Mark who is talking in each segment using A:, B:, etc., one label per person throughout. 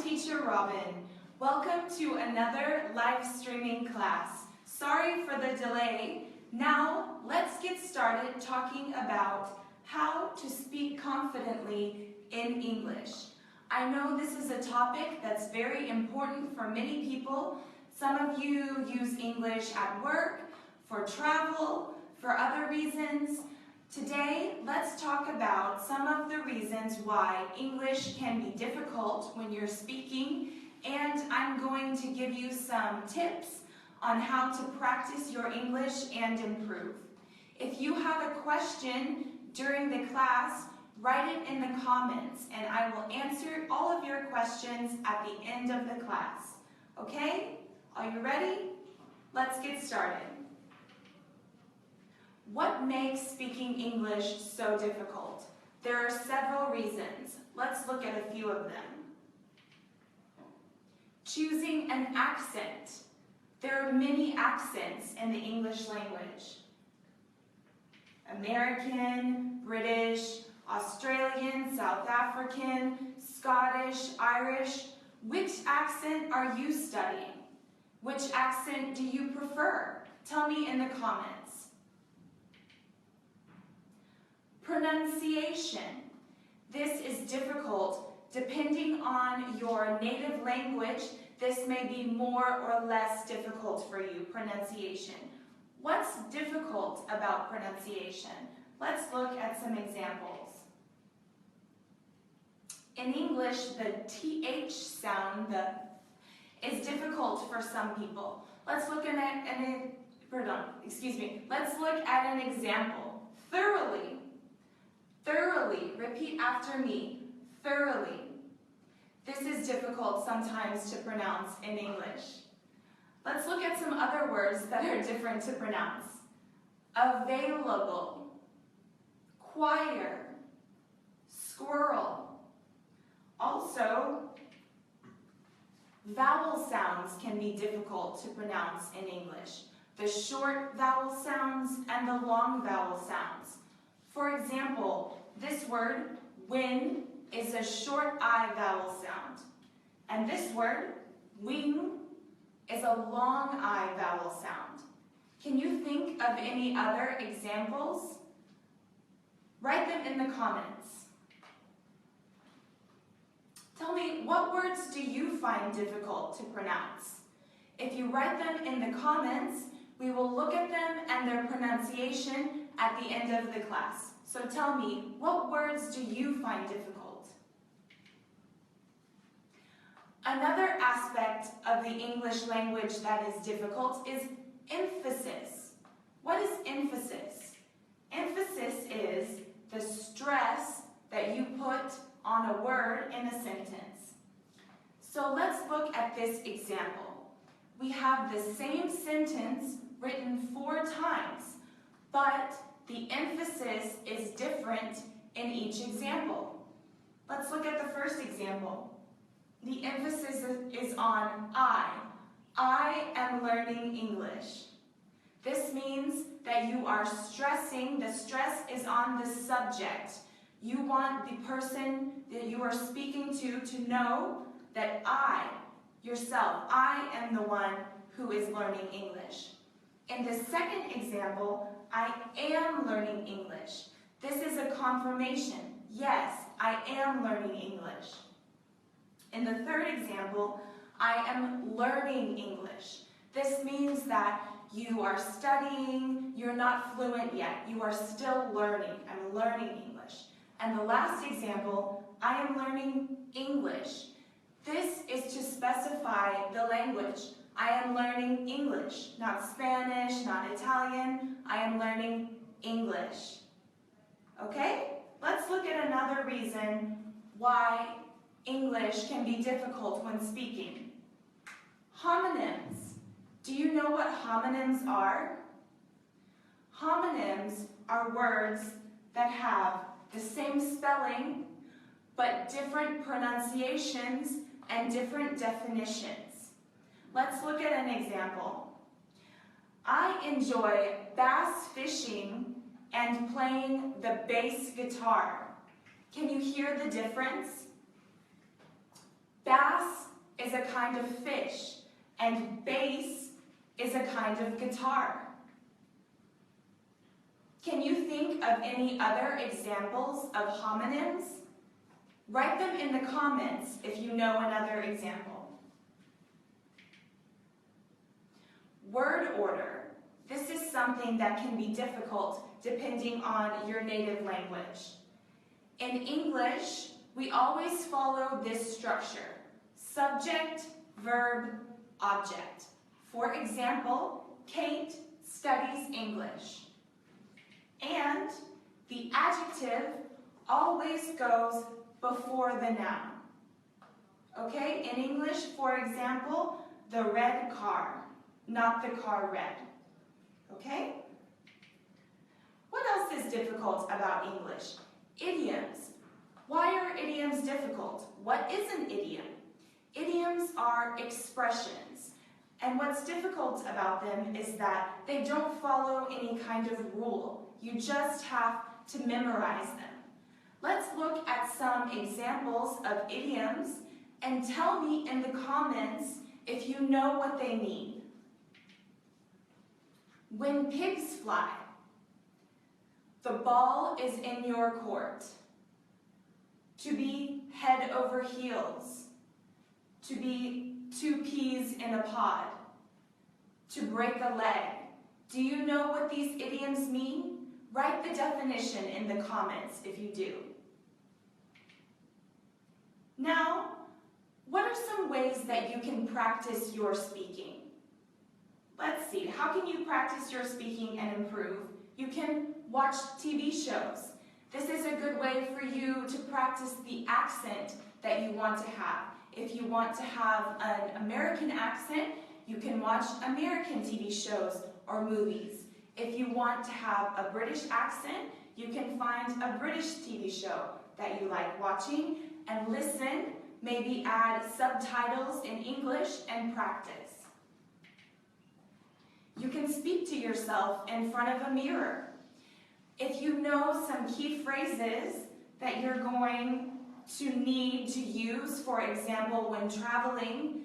A: Teacher Robin. Welcome to another live streaming class. Sorry for the delay. Now, let's get started talking about how to speak confidently in English. I know this is a topic that's very important for many people. Some of you use English at work, for travel, for other reasons. Today, let's talk about some of the reasons why English can be difficult when you're speaking, and I'm going to give you some tips on how to practice your English and improve. If you have a question during the class, write it in the comments, and I will answer all of your questions at the end of the class. Okay? Are you ready? Let's get started. What makes speaking English so difficult? There are several reasons. Let's look at a few of them. Choosing an accent. There are many accents in the English language. American, British, Australian, South African, Scottish, Irish. Which accent are you studying? Which accent do you prefer? Tell me in the comments. Pronunciation. This is difficult depending on your native language. This may be more or less difficult for you, pronunciation. What's difficult about pronunciation? Let's look at some examples. In English, the TH sound, the is difficult for some people. Let's look at Let's look at an example. Thoroughly. Thoroughly. Repeat after me. Thoroughly. This is difficult sometimes to pronounce in English. Let's look at some other words that are different to pronounce. Available. Choir. Squirrel. Also, vowel sounds can be difficult to pronounce in English. The short vowel sounds and the long vowel sounds. For example, this word, win, is a short I vowel sound. And this word, wing, is a long I vowel sound. Can you think of any other examples? Write them in the comments. Tell me, what words do you find difficult to pronounce? If you write them in the comments, we will look at them and their pronunciation at the end of the class. So tell me, what words do you find difficult? Another aspect of the English language that is difficult is emphasis. What is emphasis? Emphasis is the stress that you put on a word in a sentence. So let's look at this example. We have the same sentence written 4 times, but the emphasis is different in each example. Let's look at the first example. The emphasis is on I. I am learning English. This means that you are stressing, the stress is on the subject. You want the person that you are speaking to know that I, yourself, I am the one who is learning English. In the second example, I am learning English. This is a confirmation. Yes, I am learning English. In the third example, I am learning English. This means that you are studying, you're not fluent yet, you are still learning. I'm learning English. And the last example, I am learning English. This is to specify the language. I am learning English, not Spanish, not Italian. I am learning English. Okay? Let's look at another reason why English can be difficult when speaking. Homonyms. Do you know what homonyms are? Homonyms are words that have the same spelling, but different pronunciations and different definitions. Let's look at an example. I enjoy bass fishing and playing the bass guitar. Can you hear the difference? Bass is a kind of fish, and bass is a kind of guitar. Can you think of any other examples of homonyms? Write them in the comments if you know another example. Word order. This is something that can be difficult depending on your native language. In English, we always follow this structure: subject, verb, object. For example, Kate studies English. And the adjective always goes before the noun. Okay, in English, for example, the red car, not the car red. Okay? What else is difficult about English? Idioms. Why are idioms difficult? What is an idiom? Idioms are expressions. And what's difficult about them is that they don't follow any kind of rule. You just have to memorize them. Let's look at some examples of idioms and tell me in the comments if you know what they mean. When pigs fly. The ball is in your court. To be head over heels. To be 2 peas in a pod. To break a leg. Do you know what these idioms mean? Write the definition in the comments if you do. Now, what are some ways that you can practice your speaking? Let's see, how can you practice your speaking and improve? You can watch TV shows. This is a good way for you to practice the accent that you want to have. If you want to have an American accent, you can watch American TV shows or movies. If you want to have a British accent, you can find a British TV show that you like watching and listen, maybe add subtitles in English and practice. You can speak to yourself in front of a mirror. If you know some key phrases that you're going to need to use, for example, when traveling,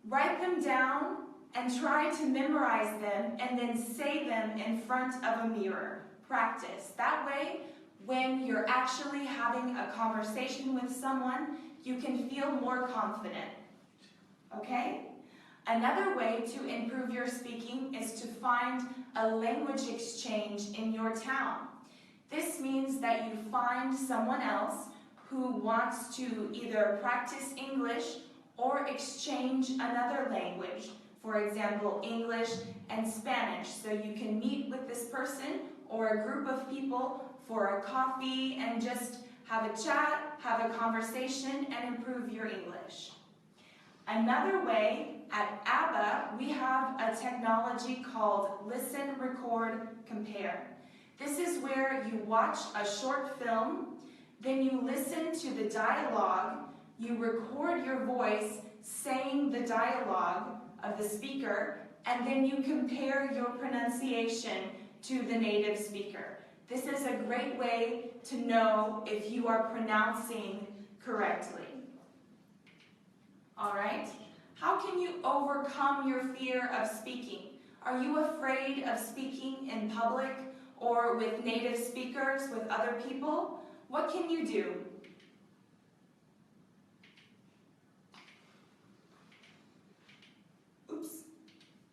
A: write them down and try to memorize them and then say them in front of a mirror. Practice. That way, when you're actually having a conversation with someone, you can feel more confident. Okay? Another way to improve your speaking is to find a language exchange in your town. This means that you find someone else who wants to either practice English or exchange another language. For example, English and Spanish. So you can meet with this person or a group of people for a coffee and just have a chat, have a conversation, and improve your English. Another way, at ABBA, we have a technology called Listen, Record, Compare. This is where you watch a short film, then you listen to the dialogue, you record your voice saying the dialogue of the speaker, and then you compare your pronunciation to the native speaker. This is a great way to know if you are pronouncing correctly. All right? How can you overcome your fear of speaking? Are you afraid of speaking in public or with native speakers, with other people? What can you do?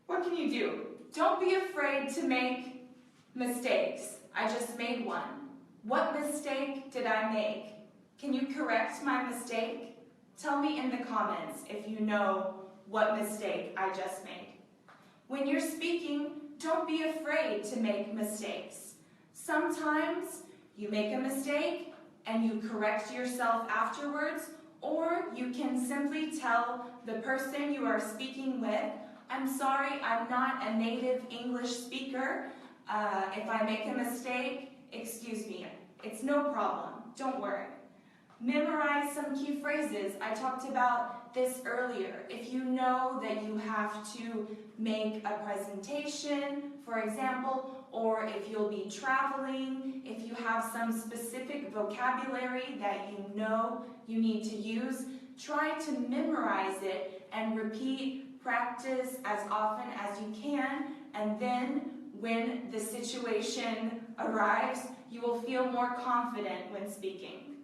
A: What can you do? Don't be afraid to make mistakes. I just made one. What mistake did I make? Can you correct my mistake? Tell me in the comments if you know what mistake I just made. When you're speaking, don't be afraid to make mistakes. Sometimes you make a mistake and you correct yourself afterwards, or you can simply tell the person you are speaking with, I'm sorry, I'm not a native English speaker. If I make a mistake, excuse me. It's no problem. Don't worry. Memorize some key phrases. I talked about this earlier. If you know that you have to make a presentation, for example, or if you'll be traveling, if you have some specific vocabulary that you know you need to use, try to memorize it and repeat, practice as often as you can, and then when the situation arrives, you will feel more confident when speaking.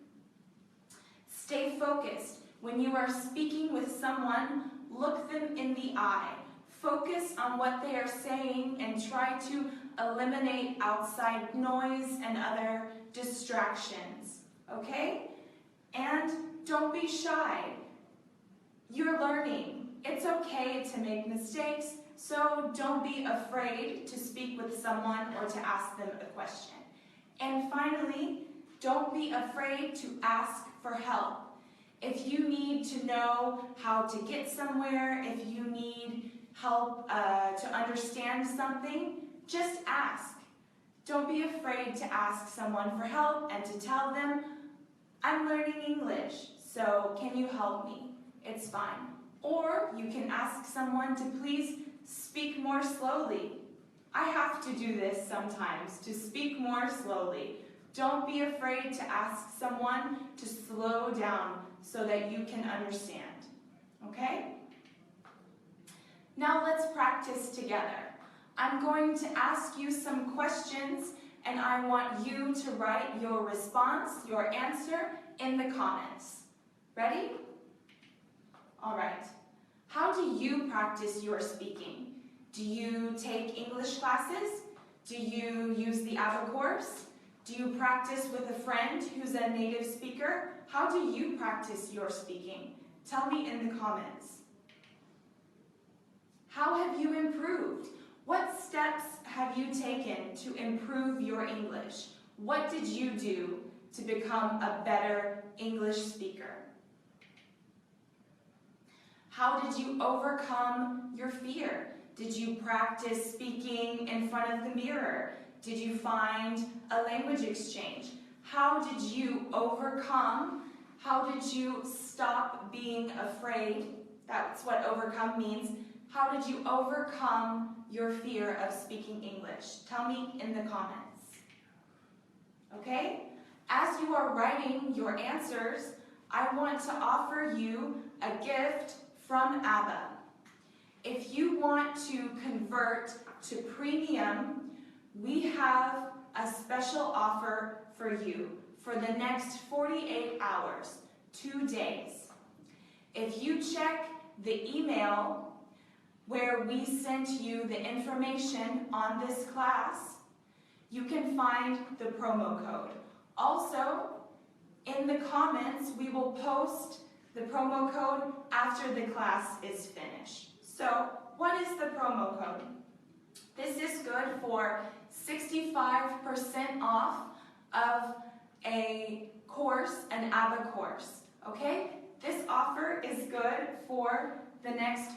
A: Stay focused. When you are speaking with someone, look them in the eye. Focus on what they are saying and try to eliminate outside noise and other distractions, okay? And don't be shy. You're learning. It's okay to make mistakes, so don't be afraid to speak with someone or to ask them a question. And finally, don't be afraid to ask for help. If you need to know how to get somewhere, if you need help to understand something, just ask. Don't be afraid to ask someone for help and to tell them, I'm learning English, so can you help me? It's fine. Or you can ask someone to please speak more slowly. I have to do this sometimes, to speak more slowly. Don't be afraid to ask someone to slow down so that you can understand, okay? Now let's practice together. I'm going to ask you some questions and I want you to write your response, your answer, in the comments. Ready? All right. How do you practice your speaking? Do you take English classes? Do you use the ABBA course? Do you practice with a friend who's a native speaker? How do you practice your speaking? Tell me in the comments. How have you improved? What steps have you taken to improve your English? What did you do to become a better English speaker? How did you overcome your fear? Did you practice speaking in front of the mirror? Did you find a language exchange? How did you overcome? How did you stop being afraid? That's what overcome means. How did you overcome your fear of speaking English? Tell me in the comments. Okay? As you are writing your answers, I want to offer you a gift from ABBA. If you want to convert to premium, we have a special offer for you for the next 48 hours, 2 days. If you check the email where we sent you the information on this class, you can find the promo code. Also, in the comments, we will post the promo code after the class is finished. So, what is the promo code? This is good for 65% off of a course, an ABBA course, okay? This offer is good for the next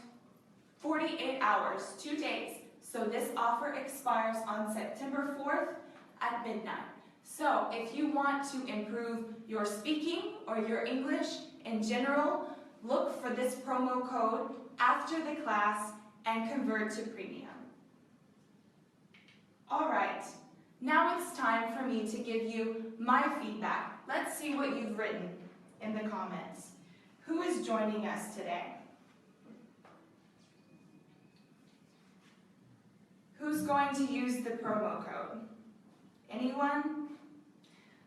A: 48 hours, 2 days. So this offer expires on September 4th at midnight. So if you want to improve your speaking or your English in general, look for this promo code after the class and convert to premium. All right, now it's time for me to give you my feedback. Let's see what you've written in the comments. Who is joining us today? Who's going to use the promo code? Anyone?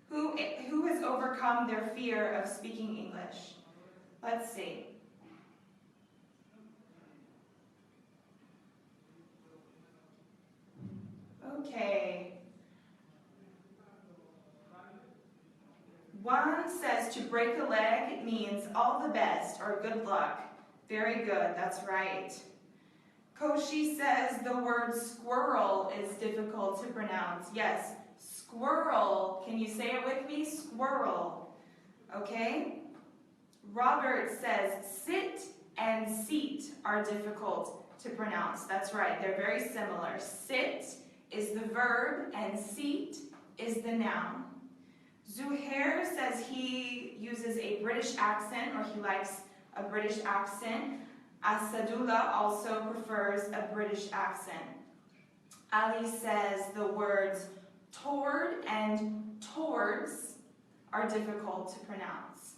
A: Who has overcome their fear of speaking English? Let's see. Okay. One says to break a leg means all the best or good luck. Very good, that's right. Koshi says the word squirrel is difficult to pronounce. Yes, squirrel. Can you say it with me? Squirrel. Okay? Robert says sit and seat are difficult to pronounce. That's right, they're very similar. Sit is the verb and seat is the noun. Zuhair says he uses a British accent, or he likes a British accent. Asadullah also prefers a British accent. Ali says the words toward and towards are difficult to pronounce.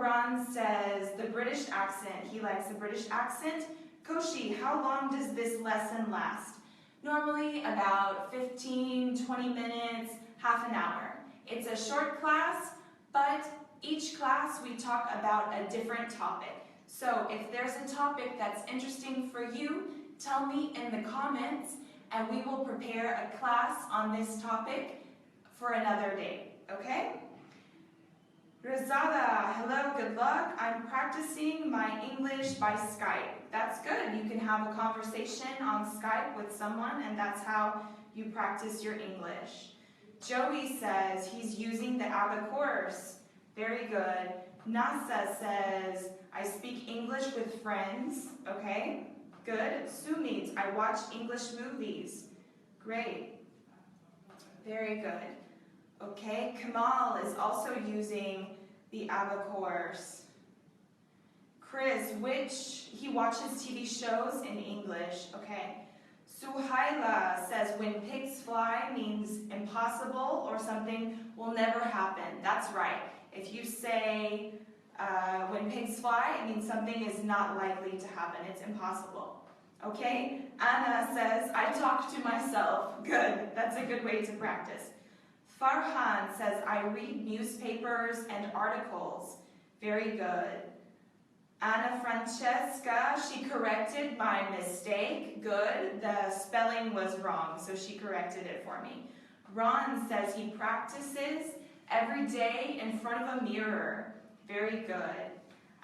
A: Ron says the British accent. He likes the British accent. Koshi, how long does this lesson last? Normally about 15, 20 minutes, half an hour. It's a short class, but each class we talk about a different topic. So if there's a topic that's interesting for you, tell me in the comments and we will prepare a class on this topic for another day, okay? Rizada, hello, good luck. I'm practicing my English by Skype. That's good. You can have a conversation on Skype with someone and that's how you practice your English. Joey says he's using the ABBA course. Very good. Nasa says, I speak English with friends. Okay, good. Sumit, I watch English movies. Great. Very good. Okay, Kamal is also using the ABBA course. Chris, he watches TV shows in English. Okay. Suhaila says when pigs fly means impossible or something will never happen. That's right. If you say when pigs fly, it means something is not likely to happen. It's impossible. Okay? Anna says, I talk to myself. Good. That's a good way to practice. Farhan says, I read newspapers and articles. Very good. Anna Francesca, she corrected my mistake. Good. The spelling was wrong, so she corrected it for me. Ron says he practices every day in front of a mirror. Very good.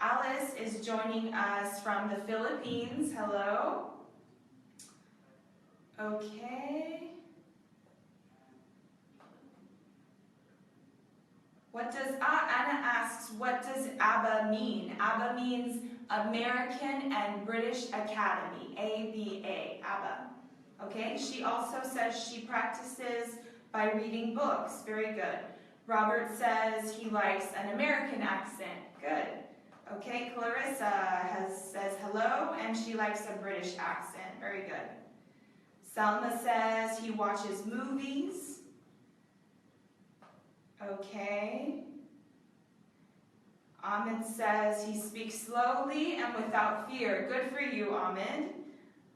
A: Alice is joining us from the Philippines. Hello. Okay. Anna asks, what does ABBA mean? ABBA means American and British Academy, ABA, ABBA. Okay, she also says she practices by reading books. Very good. Robert says he likes an American accent. Good. Okay, Clarissa says hello and she likes a British accent. Very good. Selma says he watches movies. Okay. Ahmed says he speaks slowly and without fear. Good for you, Ahmed.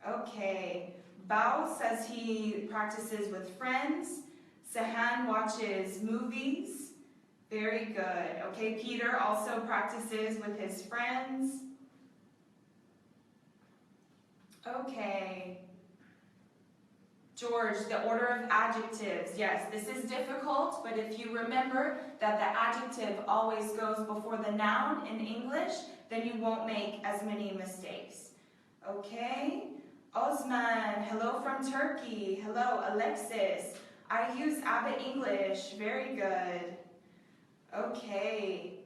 A: Okay. Bao says he practices with friends. Sahan watches movies. Very good. Okay, Peter also practices with his friends. Okay. George, the order of adjectives. Yes, this is difficult, but if you remember that the adjective always goes before the noun in English, then you won't make as many mistakes. Okay. Osman, hello from Turkey. Hello, Alexis. I use ABBA English. Very good. Okay.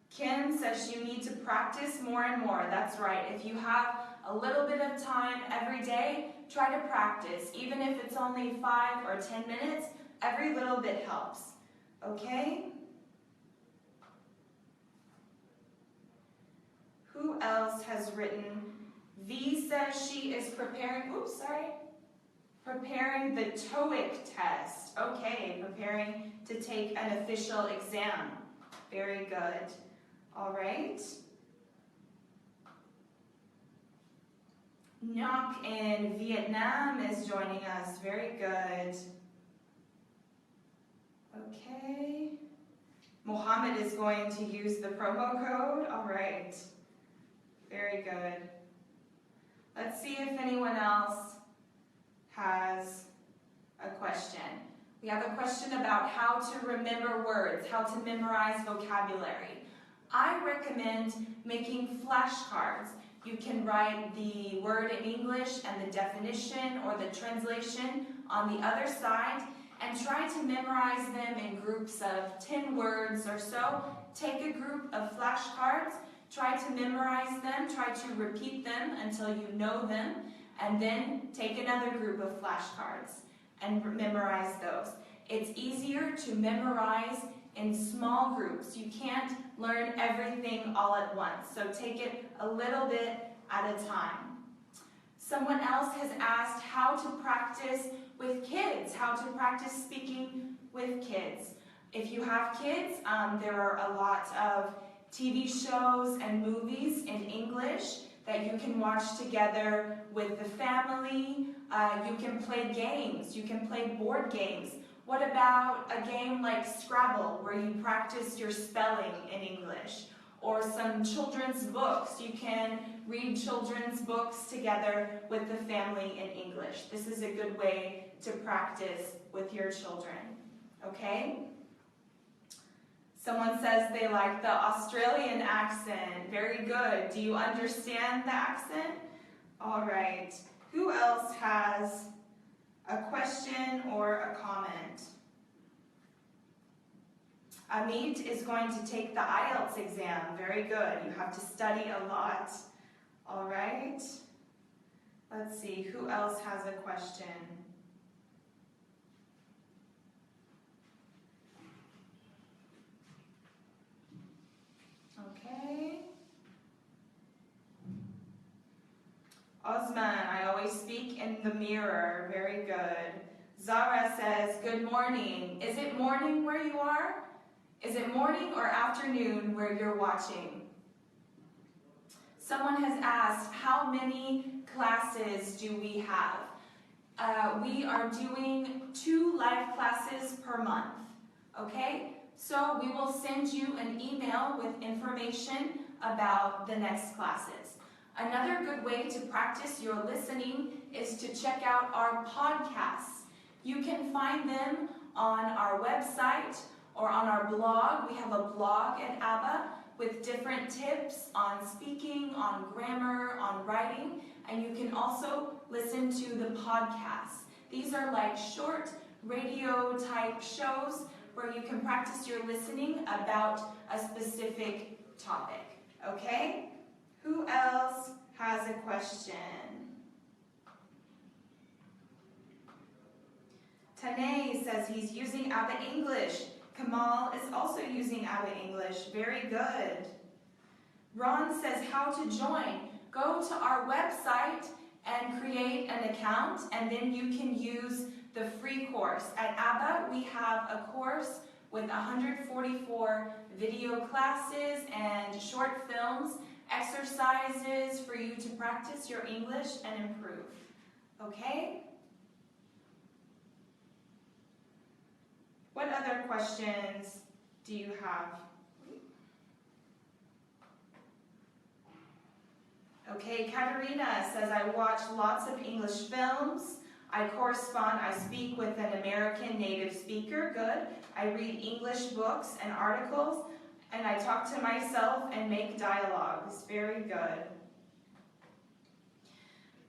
A: Kim says you need to practice more and more. That's right. If you have a little bit of time every day, try to practice. Even if it's only 5 or 10 minutes, every little bit helps. Okay? Who else has written? V says she is preparing the TOEIC test. Okay, preparing to take an official exam. Very good. All right. Ngoc in Vietnam is joining us. Very good. Okay. Mohammed is going to use the promo code. All right. Very good. Let's see if anyone else has a question. We have a question about how to remember words, how to memorize vocabulary. I recommend making flashcards. You can write the word in English and the definition or the translation on the other side and try to memorize them in groups of 10 words or so. Take a group of flashcards, try to memorize them, try to repeat them until you know them, and then take another group of flashcards and memorize those. It's easier to memorize in small groups. You can't learn everything all at once, so take it a little bit at a time. Someone else has asked how to practice with kids, how to practice speaking with kids. If you have kids, there are a lot of TV shows and movies in English that you can watch together with the family. You can play games. You can play board games. What about a game like Scrabble, where you practice your spelling in English? Or some children's books. You can read children's books together with the family in English. This is a good way to practice with your children, okay? Someone says they like the Australian accent. Very good. Do you understand the accent? All right. Who else has a question or a comment? Amit is going to take the IELTS exam. Very good. You have to study a lot. All right. Let's see. Who else has a question? Okay. Osman, I always speak in the mirror. Very good. Zara says, good morning. Is it morning where you are? Is it morning or afternoon where you're watching? Someone has asked, how many classes do we have? We are doing 2 live classes per month, okay? So we will send you an email with information about the next classes. Another good way to practice your listening is to check out our podcasts. You can find them on our website or on our blog. We have a blog at ABBA with different tips on speaking, on grammar, on writing, and you can also listen to the podcasts. These are like short radio type shows where you can practice your listening about a specific topic, okay? Who else has a question? Tanay says he's using ABBA English. Kamal is also using ABBA English. Very good. Ron says how to join. Go to our website and create an account, and then you can use the free course. At ABBA, we have a course with 144 video classes and short films, exercises for you to practice your English and improve. Okay? What other questions do you have? Okay, Katerina says, I watch lots of English films. I correspond, I speak with an American native speaker. Good. I read English books and articles, and I talk to myself and make dialogues. Very good.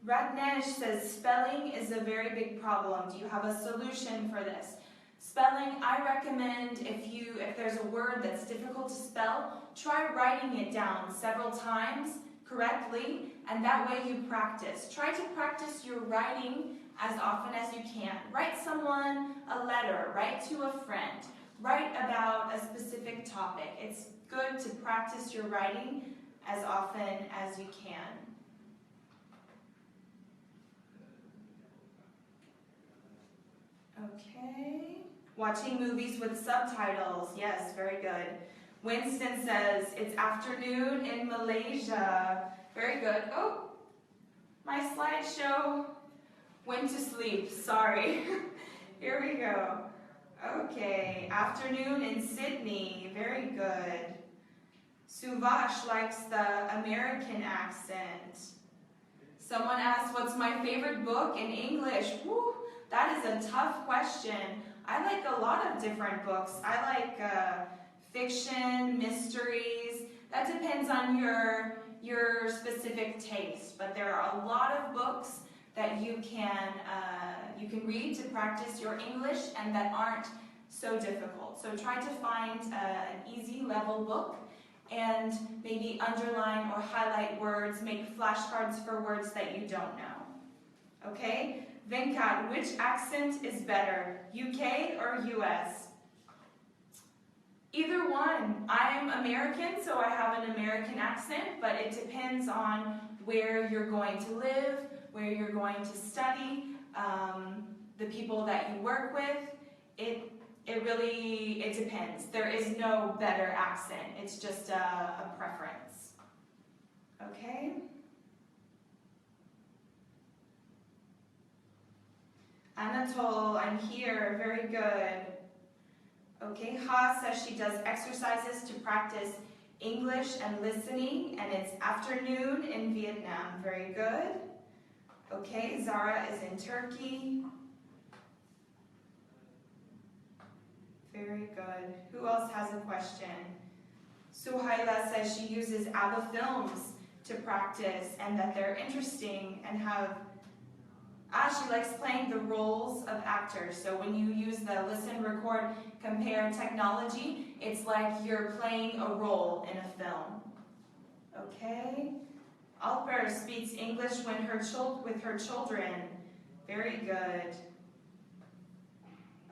A: Ratnesh says, spelling is a very big problem. Do you have a solution for this? Spelling, I recommend if there's a word that's difficult to spell, try writing it down several times correctly, and that way you practice. Try to practice your writing as often as you can. Write someone a letter, write to a friend, write about a specific topic. It's good to practice your writing as often as you can. Okay. Watching movies with subtitles. Yes, very good. Winston says, it's afternoon in Malaysia. Very good. Oh, my slideshow went to sleep. Sorry. Here we go. Okay, afternoon in Sydney. Very good. Suvash likes the American accent. Someone asked, what's my favorite book in English? Woo, that is a tough question. I like a lot of different books. I like fiction, mysteries. That depends on your specific taste. But there are a lot of books that you can read to practice your English and that aren't so difficult. So try to find an easy level book and maybe underline or highlight words, make flashcards for words that you don't know. Okay? Venkat, which accent is better, UK or US? Either one. I'm American, so I have an American accent, but it depends on where you're going to live, where you're going to study, the people that you work with. it depends. There is no better accent. It's just a preference. Okay? Anatole, I'm here. Very good. Okay, Ha says she does exercises to practice English and listening, and it's afternoon in Vietnam. Very good. Okay, Zara is in Turkey. Very good. Who else has a question? Suhaila says she uses ABBA films to practice and that they're interesting and have... she likes playing the roles of actors. So when you use the listen, record, compare technology, it's like you're playing a role in a film. Okay? Alper speaks English with her children. Very good.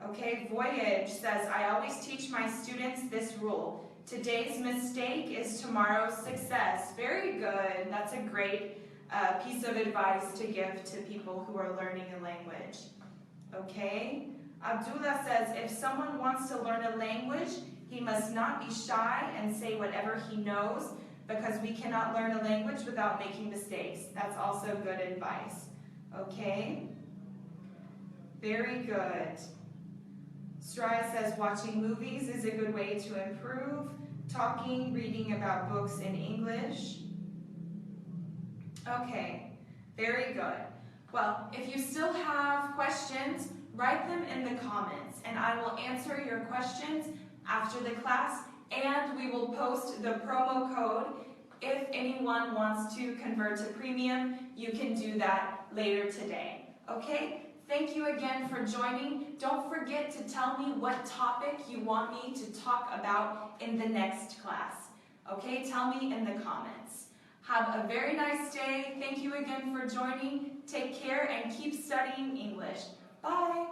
A: Okay, Voyage says, I always teach my students this rule. Today's mistake is tomorrow's success. Very good. That's a great piece of advice to give to people who are learning a language. Okay? Abdullah says, if someone wants to learn a language, he must not be shy and say whatever he knows, because we cannot learn a language without making mistakes. That's also good advice. Okay? Very good. Straya says, watching movies is a good way to improve. Talking, reading about books in English. Okay, very good. Well, if you still have questions, write them in the comments, and I will answer your questions after the class, and we will post the promo code. If anyone wants to convert to premium, you can do that later today. Okay? Thank you again for joining. Don't forget to tell me what topic you want me to talk about in the next class. Okay? Tell me in the comments. Have a very nice day. Thank you again for joining. Take care and keep studying English. Bye.